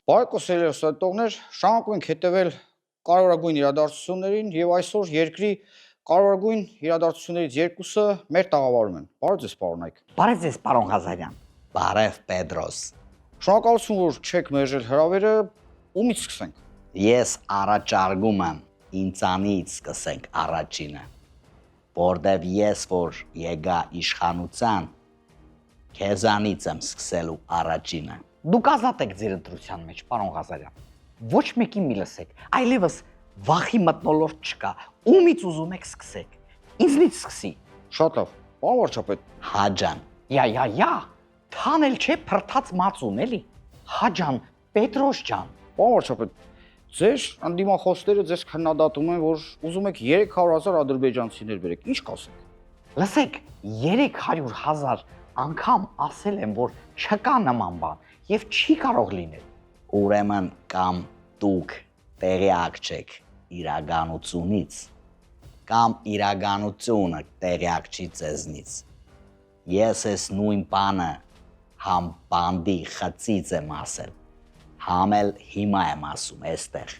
Բարեկոսելի ուսանողներ, շարունակում ենք հետևել կարևորագույն իրադարձություններին եւ այսօր երկրի կարևորագույն իրադարձություններից երկուսը մեր տաղավարում են։ Բարև ձեզ, պարոն Այկ։ Բարև ձեզ, պարոն Ղազարյան։ Բարև, Պետրոս։ Շնորհակալություն, որ չեք մերժել հրավերը, ումից սկսենք։ Ես առաջարկում եմ ինձանից սկսենք առաջինը, որտեվ ես որ եկա իշխանության, քեզանից եմ սկսելու առաջինը։ Դուք ազատ եք ձեր ընտրության մեջ, պարոն Ղազարյան։ Ոչ մեկին մի լսեք, այլևս վախի մթնոլորտ չկա։ Ումից ուզում եք սկսեք։ Ինձնից սկսի։ Շատ լավ, պարոն վարչապետ։ Հաջան։ Յա, թանել չէ փրթած մածուն էլի։ Հաջան, Պետրոս ջան։ Պարոն վարչապետ, ձեր անդիմախոսները ձեզ քննադատում են, որ ուզում եք 300,000 ադրբեջանցիներ բերեք։ Ինչ կասեք։ Լսեք, 300,000 անգամ ասել եմ, որ չկա նման բան եւ չի կարող լինել։ Ուրեմն կամ դուք տեղյակ չեք իրականությունից, կամ իրականությունը տեղյակ չի ձեզնից։ Ես ես նույն բանը համ բանդի խծից եմ ասել, համ էլ հիմա եմ ասում այստեղ։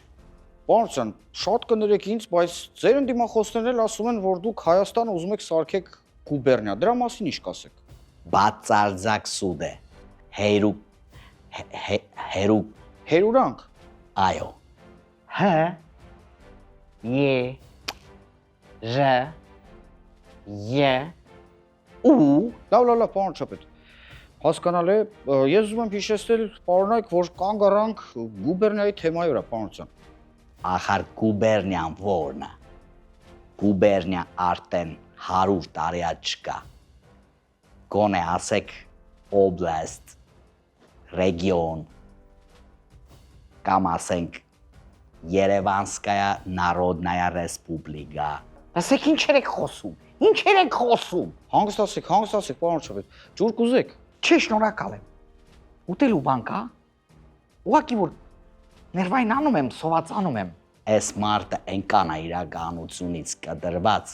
Պարոն ջան, շատ կներեք ինձ, բայց ձեր անդիմախոսներն էլ ասում են, որ դուք Հայաստանը ուզում եք սարքեք գուբերնիա։ Դրա մասին ինչ կասեք։ Բացարձակ սուտ է։ Հերուրանք։ Այո։ Հ Ե Ռ Ե ու Լավ, պարոն վարչապետ։ Հասկանալ է, ես ուզում եմ հիշեցնել, պարոն Այկ, որ կանգ առանք գուբերնիայի թեմայի վրա, պարոն ջան։ Ախար գուբերնիան որն է։ Գուբերնիա արդեն 100 տարի չկա։ Գոնե ասեք օբլաստ, ռեգիոն, կամ ասենք Երևանսկայա Նարոդնայա Ռեսպուբլիկա։ Ասեք ինչեր եք խոսում։ Հանգստացեք, պարոն վարչապետ։ Ջուր կուզեք։ Չէ, շնորհակալ եմ։ Ուտելու բան կա։ Ուղղակի որ ներվային անում եմ, սովածանում եմ։ Այս մարդը այնքան է իրականությունից կտրված,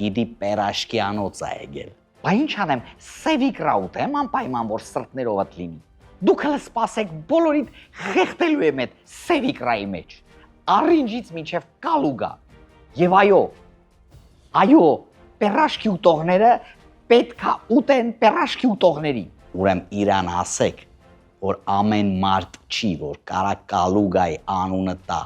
գիտի պերաշկի անոց է եկել։ Բա ինչ անեմ, սևիկրա ուտեմ, անպայման որ սրտներովդ լինի։ Դուք հələ սպասեք, բոլորիդ խեղդելու եմ այդ սևիկրայի մեջ։ Առինջից մինչև կալուգա։ Եվ այո, պերաշկի ուտողները պետքա ուտեն պերաշկի ուտողների։ Ուրեմն իրան ասեք, որ ամեն մարդ չի, որ կարա կալուգայի անունը տա։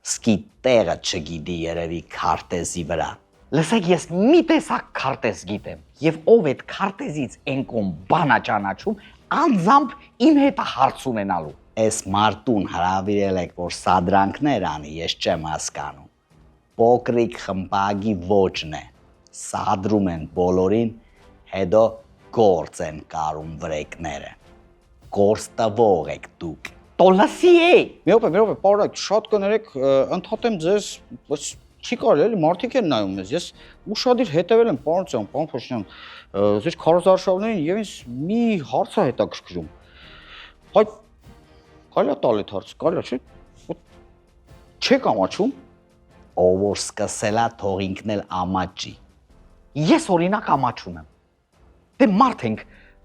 Սկի տեղը չգիտի երևի քարտեզի վրա։ Լսեք, ես մի տեսակ քարտեզ գիտեմ, եւ ով այդ քարտեզից ենկոն բանա ճանաչում, անձամբ իմ հետ հարց ունենալու։ Այս մարդուն հրավիրել եք, որ սադրանքներ անի, ես չեմ հասկանում։ Փոքրիկ խմբագի ոճն է, սադրում են բոլորին, հետո գործ են կարում վրեկները։ Գործ տվող եք դուք։ Տոլասի է։ Մի րոպե, պարոն Այկ, շատ կներեք, ընդհատեմ ձեզ, բայց չի կարելի էլի, մարդիկ են նայում մեզ։ Ես ուշադիր հետևել եմ, պարոն ջան, պարոն Փոշինյան, ձեր քարոզարշավներին եւ ինձ մի հարց է հետաքրքրում։ Հայ կարելի է տալ այդ հարցը, կարելի է, չէ՞։ Չեք ամաչում։ Ով որ սկսելա թող ինքն էլ ամաչի։ Ես օրինակ ամաչում եմ։ Դե մարդ ենք,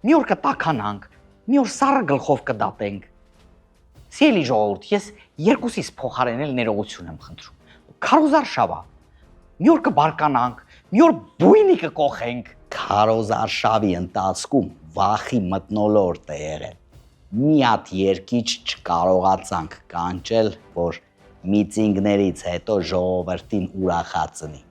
մի օր կտականանք, մի օր սառը գլխով կդատենք։ Սիրելի ժողովուրդ, ես երկուսիս փոխարենել ներողություն եմ խնդրում։ Քարոզարշավա։ Մի օր կբարկանանք, մի օր բույնի կկոխենք։ Քարոզարշավի ընթացքում վախի մթնոլորտ է եղել։ Մի հատ երկիչ չկարողացանք կանչել, որ միտինգներից հետո ժողովրդին ուրախացնի։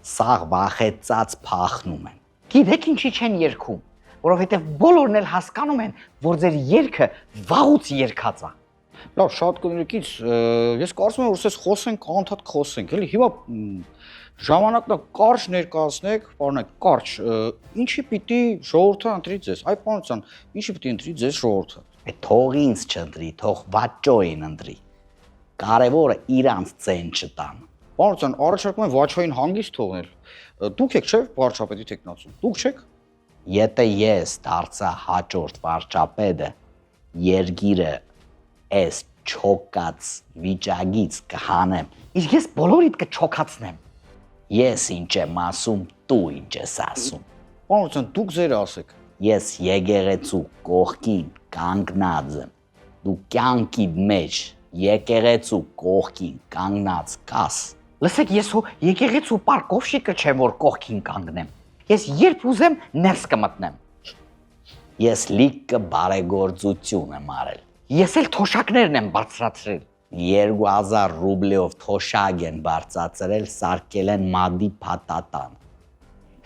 Սաղ վախեցած փախնում են։ Գիտեք ինչի չեն երգում, որովհետև բոլորն էլ հասկանում են, որ ձեր երգը վաղուց երգած է։ Լավ, շատ կներեք ինձ, ես կարծում եմ, որ ես խոսենք, անդադ խոսենք, էլի հիմա ժամանակն է կարճ ներկայացնեք, պարոն Այկ, կարճ, ինչի պիտի ժողովուրդը ընտրի ձեզ։ Այ պարոն ջան, ինչի պիտի ընտրի ձեզ ժողովուրդը։ Թող ինձ չընտրի, թող վաճոին ընտրի։ Կարևորը իրանց ծեն չտան։ Պարոն ջան, առաջարկում եմ վաճոին հանգիստ թողնել։ Դուք եք, չէ՞, վարչապետի տեխնացու։ Դուք չեք։ Եթե ես դարձա հաջորդ վարչապետը, երգիրը այս չոկած վիճակից կհանեմ։ Իսկ ես բոլորիդ կչոկացնեմ։ Ես ինչ եմ ասում, դու ինչ ես ասում։ Պարոն, դուք ձեր ասեք։ Ես եկեղեցու կողքին կանգնած եմ։ Դու կյանքի մեջ եկեղեցու կողքին կանգնած կաս։ Լսեք, ես հո եկեղեցու պարկովշիկը չեմ, որ կողքին կանգնեմ։ Ես երբ ուզեմ ներս կմտնեմ։ Ես լիքը բարեգործություն եմ արել։ Ես էլ թոշակներն եմ բարձրացրել։ 2000 ռուբլիով թոշակ են բարձրացրել, սարքել են մադի փաթաթան։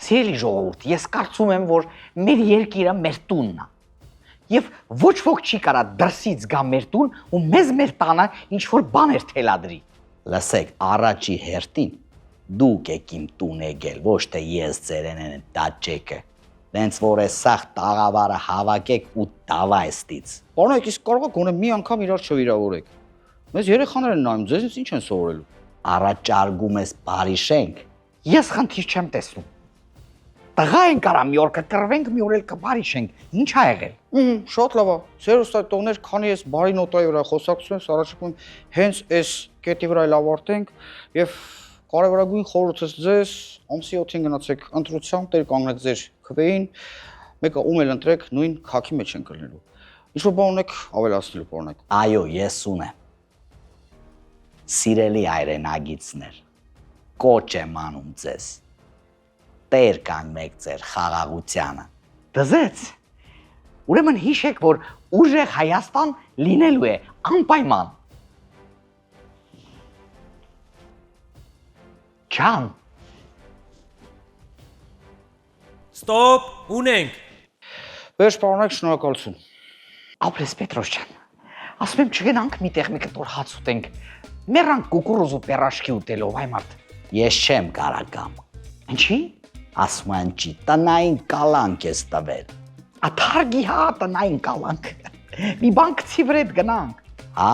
Սիրելի ժողովուրդ, ես կարծում եմ, որ մեր երկիրը մեր տունն է։ Եվ ոչ ոք չի կարա դրսից գա մեր տուն ու մեզ մեր տանը ինչ որ բաներ թելադրի։ Լսեք, առաջի հերթին դուք եք իմ տուն եկել, ոչ թե ես ձերեն են տաճեկը։ Դենց որ է սաղ տաղավարը հավաքեք ու դավայստից։ Պարոն, իսկ կարող եք գոնե մի անգամ իրար չվիրավորեք։ Մեզ երեխաներ են նայում, ձեզնից ինչ են սովորելու։ Առաջարկում ես բարի շենք։ Ես խնդիր չեմ տեսնում։ Տղա են կարա մի օր կկռվենք, մի օր էլ կբարիշենք։ Ինչ ա եղել։ Շատ լավ է։ Ձեր ուստայտողներ, քանի ես բարի նոտայի վրա խոսակցություն եմ, առաջարկում հենց այս կետի վրա էլ ավարտենք եւ կարևորագույն խորհուրդս ձեզ ամսի 7-ին գնացեք ընտրության, տեր կանգնեք ձեր քվեին, մեկը ում էլ ընտրեք, նույն քաքի մեջ են կլինելու։ Ինչ որ բան ունեք ավելացնելու, պարոն։ Այո, ես ունեմ։ Սիրելի հայրենագիցներ, կոչ եմ անում ձեզ։ Տեր կանգնեք ձեր խաղաղությանը։ Դզեց։ Ուրեմն հիշեք, որ ուժեղ Հայաստան լինելու է անպայման։ Ջան։ Ստոպ, ունենք։ Վերջ պարոնակ, շնորհակալություն։ Ապրես Պետրոս ջան։ Ասում եմ չգնանք միտեղ մի կտոր հաց ուտենք։ Մեռանք կուկուրուզ ու պերաշկի ուտելով, այ մարդ։ Ես չեմ կարա կամ։ Ինչի։ Ասում են չի, տնային կալանք ես տվել։ Աթարգի հա տնային կալանք։ Մի բան գցի վրա գնանք։ Հա։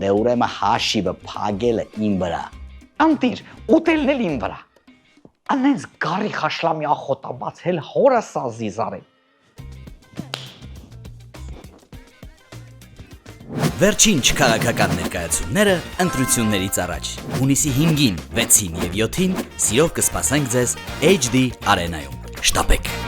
Դե ուրեմն հաշիվը փագելը իմ վրա։ Անտիր, ուտելն էլ իմ վրա։ Անենց գարի խաշլամի ախոտա բացել հորը սազի զարել։ Վերջին չքաղաքական ներկայացումները ընտրություններից առաջ։ Հունիսի 5-ին, 6-ին եւ 7-ին սիրով կսպասենք ձեզ HD Arena-ում։ Շտապեք։